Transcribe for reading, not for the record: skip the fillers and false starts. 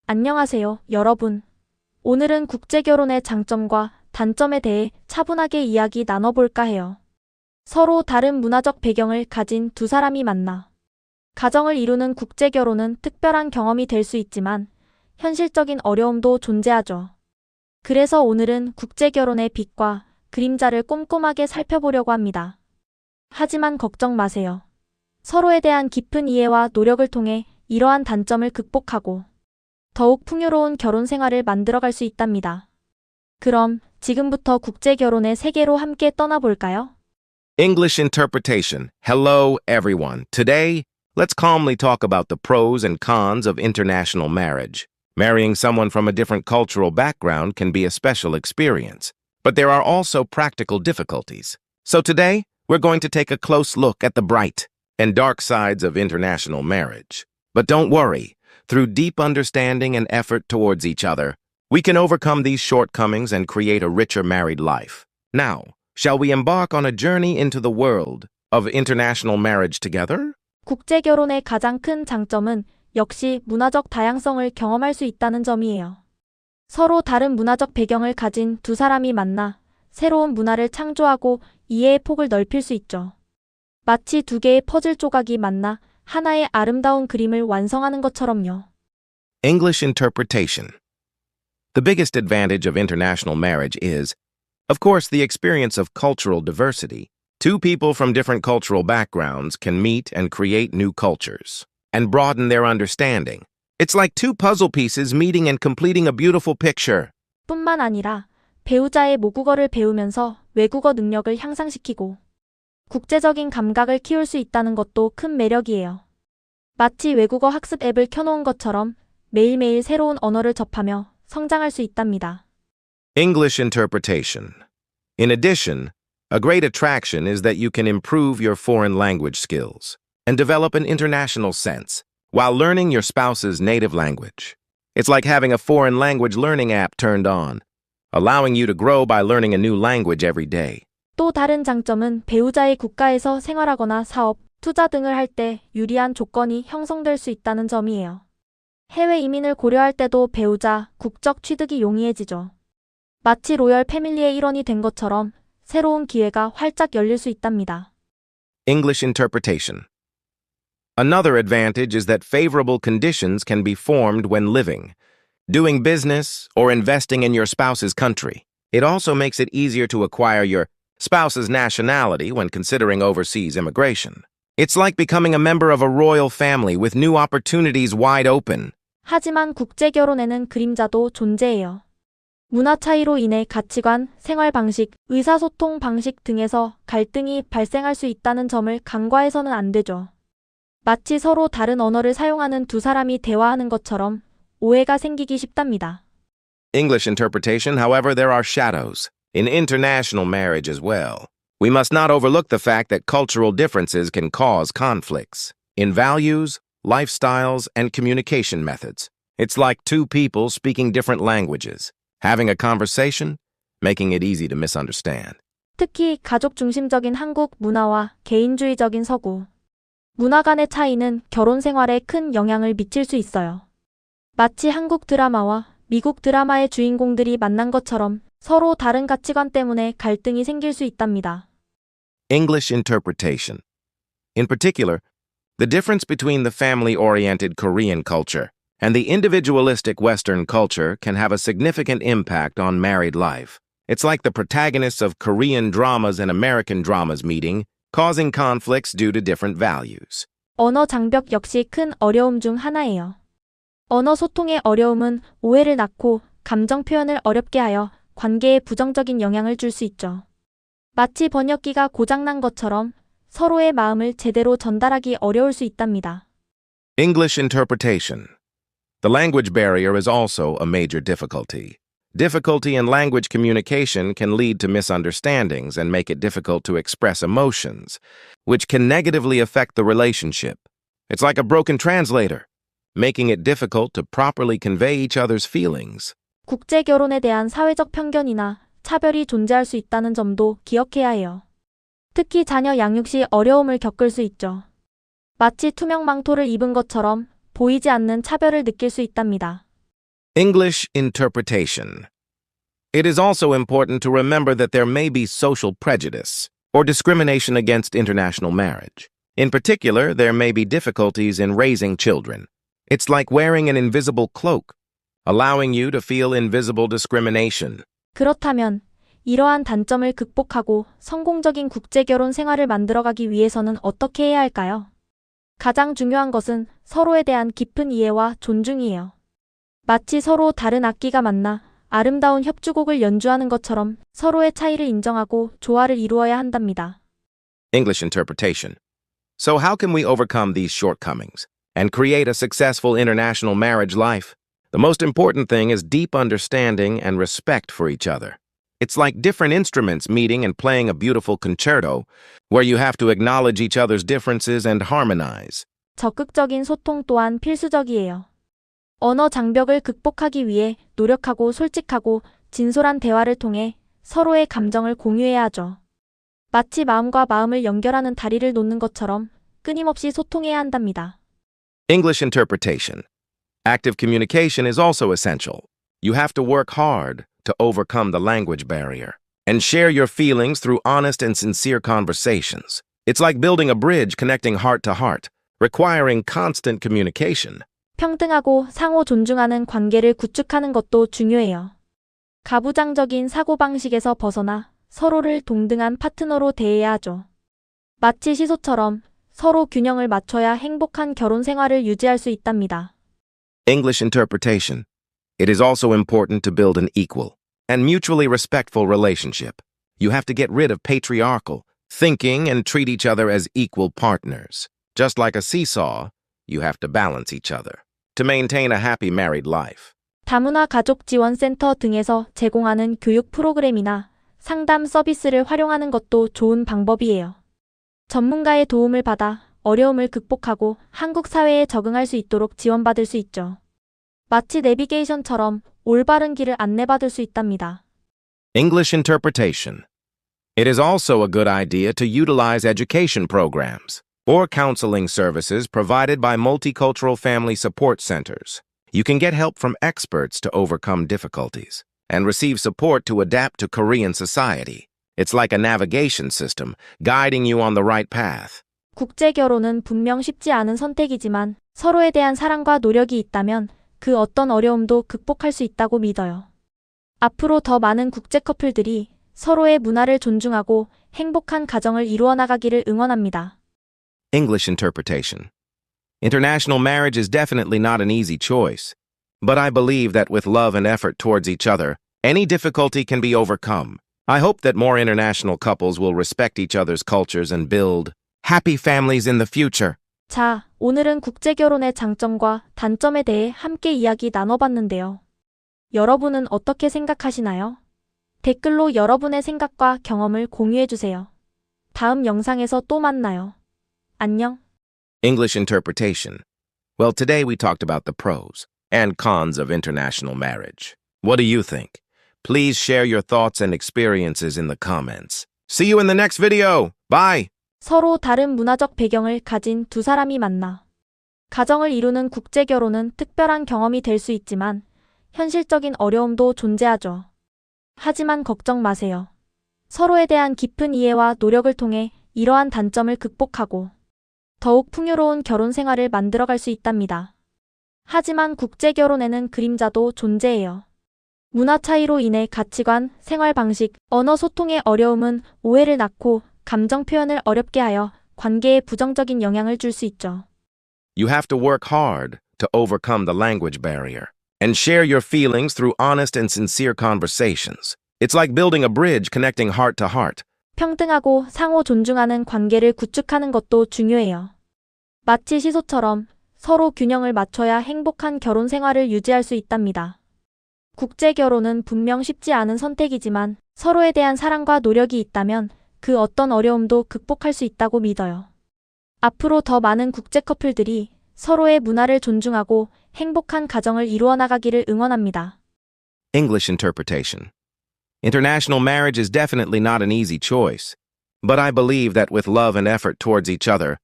안녕하세요, 여러분. 오늘은 국제결혼의 장점과 단점에 대해 차분하게 이야기 나눠볼까 해요. 서로 다른 문화적 배경을 가진 두 사람이 만나 가정을 이루는 국제결혼은 특별한 경험이 될 수 있지만 현실적인 어려움도 존재하죠. 그래서 오늘은 국제결혼의 빛과 그림자를 꼼꼼하게 살펴보려고 합니다. 하지만 걱정 마세요. 서로에 대한 깊은 이해와 노력을 통해 이러한 단점을 극복하고 더욱 풍요로운 결혼 생활을 만들어갈 수 있답니다. 그럼 지금부터 국제결혼의 세계로 함께 떠나볼까요? English interpretation. Hello, everyone. Today, let's calmly talk about the pros and cons of international marriage. Marrying someone from a different cultural background can be a special experience, but there are also practical difficulties. So today, we're going to take a close look at the bright and dark sides of international marriage. But don't worry, through deep understanding and effort towards each other, we can overcome these shortcomings and create a richer married life. Now, shall we embark on a journey into the world of international marriage together? 국제결혼의 가장 큰 장점은 역시 문화적 다양성을 경험할 수 있다는 점이에요. 서로 다른 문화적 배경을 가진 두 사람이 만나 새로운 문화를 창조하고 이해의 폭을 넓힐 수 있죠. 마치 두 개의 퍼즐 조각이 만나 하나의 아름다운 그림을 완성하는 것처럼요. English interpretation. The biggest advantage of international marriage is, of course, the experience of cultural diversity. Two people from different cultural backgrounds can meet and create new cultures and broaden their understanding. It's like two puzzle pieces meeting and completing a beautiful picture. 뿐만 아니라 배우자의 모국어를 배우면서 외국어 능력을 향상시키고 국제적인 감각을 키울 수 있다는 것도 큰 매력이에요. 마치 외국어 학습 앱을 켜놓은 것처럼 매일매일 새로운 언어를 접하며 성장할 수 있답니다. English interpretation. In addition, a great attraction is that you can improve your foreign language skills and develop an international sense while learning your spouse's native language. It's like having a foreign language learning app turned on, allowing you to grow by learning a new language every day. 또 다른 장점은 배우자의 국가에서 생활하거나 사업, 투자 등을 할 때 유리한 조건이 형성될 수 있다는 점이에요. 해외 이민을 고려할 때도 배우자, 국적 취득이 용이해지죠. 마치 로열 패밀리의 일원이 된 것처럼 새로운 기회가 활짝 열릴 수 있답니다. English interpretation. Another advantage is that favorable conditions can be formed when living, doing business, or investing in your spouse's country. It also makes it easier to acquire your spouse's nationality when considering overseas immigration. It's like becoming a member of a royal family with new opportunities wide open. 하지만 국제결혼에는 그림자도 존재해요. 문화 차이로 인해 가치관, 생활 방식, 의사소통 방식 등에서 갈등이 발생할 수 있다는 점을 간과해서는 안 되죠. 마치 서로 다른 언어를 사용하는 두 사람이 대화하는 것처럼 오해가 생기기 쉽답니다. English interpretation, however, there are shadows in international marriage as well. We must not overlook the fact that cultural differences can cause conflicts in values, lifestyles, and communication methods. It's like two people speaking different languages, having a conversation, making it easy to misunderstand. 특히 가족 중심적인 한국 문화와 개인주의적인 서구 문화 간의 차이는 결혼 생활에 큰 영향을 미칠 수 있어요. 마치 한국 드라마와 미국 드라마의 주인공들이 만난 것처럼 서로 다른 가치관 때문에 갈등이 생길 수 있답니다. English interpretation. In particular, the difference between the family-oriented Korean culture and the individualistic Western culture can have a significant impact on married life. It's like the protagonists of Korean dramas and American dramas meeting, causing conflicts due to different values. 언어 장벽 역시 큰 어려움 중 하나예요. 언어 소통의 어려움은 오해를 낳고 감정 표현을 어렵게 하여 관계에 부정적인 영향을 줄 수 있죠. 마치 번역기가 고장난 것처럼 서로의 마음을 제대로 전달하기 어려울 수 있답니다. English interpretation. The language barrier is also a major difficulty. Difficulty in language communication can lead to misunderstandings and make it difficult to express emotions, which can negatively affect the relationship. It's like a broken translator, making it difficult to properly convey each other's feelings. 국제결혼에 대한 사회적 편견이나 차별이 존재할 수 있다는 점도 기억해야 해요. 특히 자녀 양육 시 어려움을 겪을 수 있죠. 마치 투명 망토를 입은 것처럼 보이지 않는 차별을 느낄 수 있답니다. English interpretation. It is also important to remember that there may be social prejudice or discrimination against international marriage. In particular, there may be difficulties in raising children. It's like wearing an invisible cloak, allowing you to feel invisible discrimination. 그렇다면 이러한 단점을 극복하고 성공적인 국제결혼 생활을 만들어가기 위해서는 어떻게 해야 할까요? 가장 중요한 것은 서로에 대한 깊은 이해와 존중이에요. 마치 서로 다른 악기가 만나 아름다운 협주곡을 연주하는 것처럼 서로의 차이를 인정하고 조화를 이루어야 한답니다. English interpretation. So how can we overcome these shortcomings and create a successful international marriage life? The most important thing is deep understanding and respect for each other. It's like different instruments meeting and playing a beautiful concerto, where you have to acknowledge each other's differences and harmonize. 적극적인 소통 또한 필수적이에요. 언어 장벽을 극복하기 위해 노력하고 솔직하고 진솔한 대화를 통해 서로의 감정을 공유해야 하죠. 마치 마음과 마음을 연결하는 다리를 놓는 것처럼 끊임없이 소통해야 한답니다. English interpretation. Active communication is also essential. You have to work hard to overcome the language barrier and share your feelings through honest and sincere conversations. It's like building a bridge connecting heart to heart, requiring constant communication. 평등하고 상호 존중하는 관계를 구축하는 것도 중요해요. 가부장적인 사고방식에서 벗어나 서로를 동등한 파트너로 대해야 하죠. 마치 시소처럼 서로 균형을 맞춰야 행복한 결혼 생활을 유지할 수 있답니다. English interpretation. It is also important to build an equal and mutually respectful relationship. You have to get rid of patriarchal thinking and treat each other as equal partners. Just like a seesaw, you have to balance each other to maintain a happy married life. 다문화 가족 지원센터 등에서 제공하는 교육 프로그램이나 상담 서비스를 활용하는 것도 좋은 방법이에요. 전문가의 도움을 받아 어려움을 극복하고 한국 사회에 적응할 수 있도록 지원받을 수 있죠. 마치 내비게이션처럼 올바른 길을 안내받을 수 있답니다. English interpretation. It is also a good idea to utilize education programs or counseling services provided by multicultural family support centers. You can get help from experts to overcome difficulties and receive support to adapt to Korean society. It's like a navigation system guiding you on the right path. 국제 결혼은 분명 쉽지 않은 선택이지만 서로에 대한 사랑과 노력이 있다면 그 어떤 어려움도 극복할 수 있다고 믿어요. 앞으로 더 많은 국제 커플들이 서로의 문화를 존중하고 행복한 가정을 이루어 나가기를 응원합니다. English interpretation. International marriage is definitely not an easy choice, but I believe that with love and effort towards each other, any difficulty can be overcome. I hope that more international couples will respect each other's cultures and build happy families in the future. 자, 오늘은 국제 결혼의 장점과 단점에 대해 함께 이야기 나눠봤는데요. 여러분은 어떻게 생각하시나요? 댓글로 여러분의 생각과 경험을 공유해주세요. 다음 영상에서 또 만나요. 안녕. English interpretation. Well, today we talked about the pros and cons of international marriage. What do you think? Please share your thoughts and experiences in the comments. See you in the next video. Bye. 서로 다른 문화적 배경을 가진 두 사람이 만나 가정을 이루는 국제 결혼은 특별한 경험이 될 수 있지만 현실적인 어려움도 존재하죠. 하지만 걱정 마세요. 서로에 대한 깊은 이해와 노력을 통해 이러한 단점을 극복하고 더욱 풍요로운 결혼 생활을 만들어갈 수 있답니다. 하지만 국제 결혼에는 그림자도 존재해요. 문화 차이로 인해 가치관, 생활 방식, 언어 소통의 어려움은 오해를 낳고 감정 표현을 어렵게 하여 관계에 부정적인 영향을 줄 수 있죠. You have to work hard to overcome the language barrier and share your feelings through honest and sincere conversations. It's like building a bridge connecting heart to heart. 평등하고 상호 존중하는 관계를 구축하는 것도 중요해요. 마치 시소처럼 서로 균형을 맞춰야 행복한 결혼 생활을 유지할 수 있답니다. 국제 결혼은 분명 쉽지 않은 선택이지만 서로에 대한 사랑과 노력이 있다면 그 어떤 어려움도 극복할 수 있다고 믿어요. 앞으로 더 많은 국제 커플들이 서로의 문화를 존중하고 행복한 가정을 이루어 나가기를 응원합니다. English interpretation. International marriage is definitely not an easy choice, but I believe that with love and effort towards each other,